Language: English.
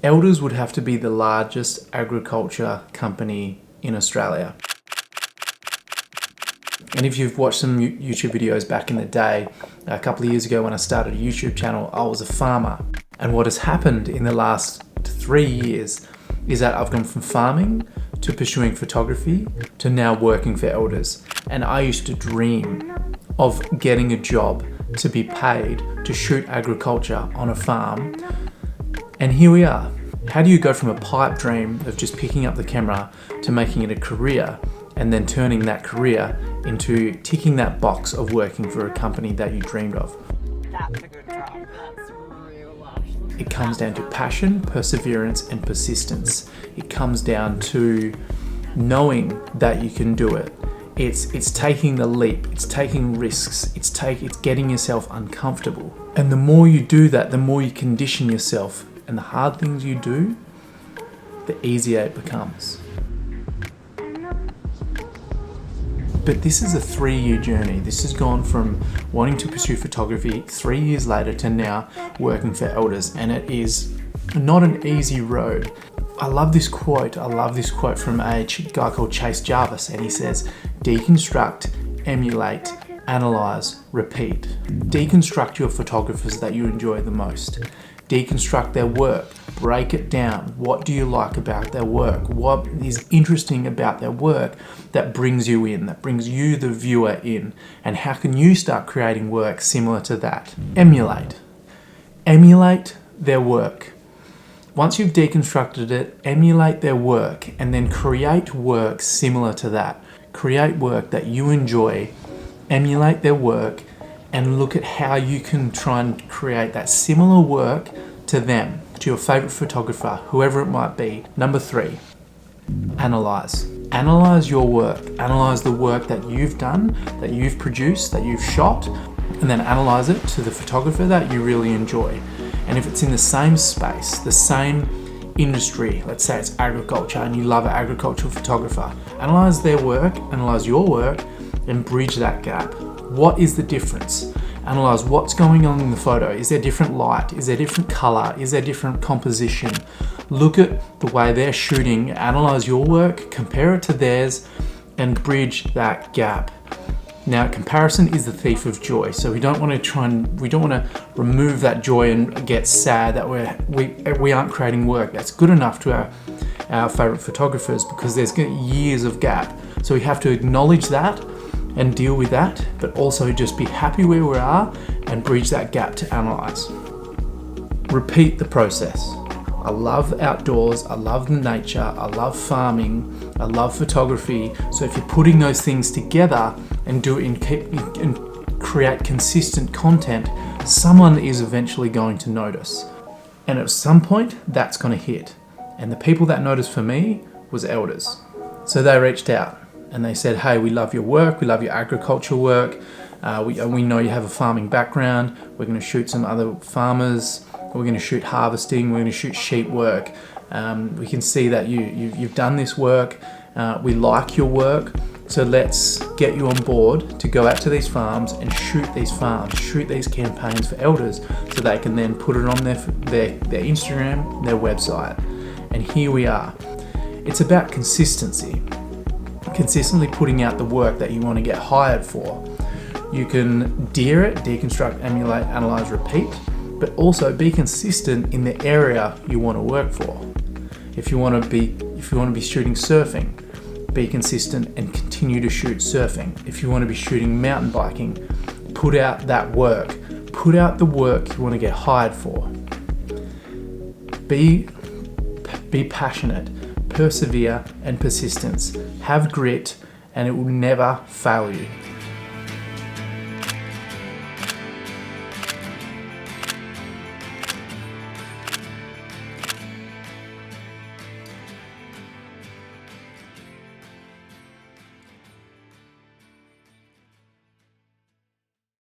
Elders would have to be the largest agriculture company in Australia. And if you've watched some YouTube videos back in the day, a couple of years ago when I started a YouTube channel, I was a farmer. And what has happened in the last 3 years is that I've gone from farming to pursuing photography to now working for Elders. And I used to dream of getting a job to be paid to shoot agriculture on a farm. And here we are. How do you go from a pipe dream of just picking up the camera to making it a career, and then turning that career into ticking that box of working for a company that you dreamed of? That's a good job. That's real love. It comes down to passion, perseverance, and persistence. It comes down to knowing that you can do it. It's taking the leap, it's taking risks, it's getting yourself uncomfortable. And the more you do that, the more you condition yourself. And the hard things you do, the easier it becomes. But this is a 3-year journey. This has gone from wanting to pursue photography 3 years later to now working for Elders. And it is not an easy road. I love this quote. From a guy called Chase Jarvis. And he says, deconstruct, emulate, analyze, repeat. Deconstruct your photographers that you enjoy the most. Deconstruct their work, break it down. What do you like about their work? What is interesting about their work that brings you in, that brings you, the viewer, in? And how can you start creating work similar to that? Emulate. Emulate their work. Once you've deconstructed it, emulate their work and then create work similar to that. Create work that you enjoy, emulate their work, and look at how you can try and create that similar work to them, to your favorite photographer, whoever it might be. Number 3, analyze. Analyze your work. Analyze the work that you've done, that you've produced, that you've shot, and then analyze it to the photographer that you really enjoy. And if it's in the same space, the same industry, let's say it's agriculture and you love an agricultural photographer, analyze their work, analyze your work, and bridge that gap. What is the difference? Analyze what's going on in the photo. Is there different light? Is there different color? Is there different composition? Look at the way they're shooting, analyze your work, compare it to theirs, and bridge that gap. Now, comparison is the thief of joy. So we don't want to remove that joy and get sad that we aren't creating work that's good enough to our favorite photographers, because there's years of gap. So we have to acknowledge that and deal with that, but also just be happy where we are and bridge that gap to analyze. Repeat the process. I love outdoors, I love the nature, I love farming, I love photography. So if you're putting those things together and create consistent content, someone is eventually going to notice. And at some point, that's going to hit. And the people that noticed for me was Elders. So they reached out and they said, hey, we love your work, we love your agricultural work, we know you have a farming background, we're going to shoot some other farmers, we're going to shoot harvesting, we're going to shoot sheep work. We can see that you've done this work, we like your work, so let's get you on board to go out to these farms and shoot these campaigns for Elders, so they can then put it on their Instagram, their website. And here we are. It's about consistency. Consistently putting out the work that you want to get hired for. You can deconstruct, emulate, analyze, repeat, but also be consistent in the area you want to work for. If you want to be shooting surfing, be consistent and continue to shoot surfing. If you want to be shooting mountain biking, put out that work. Put out the work you want to get hired for. Be passionate. Persevere and persistence. Have grit, and it will never fail you.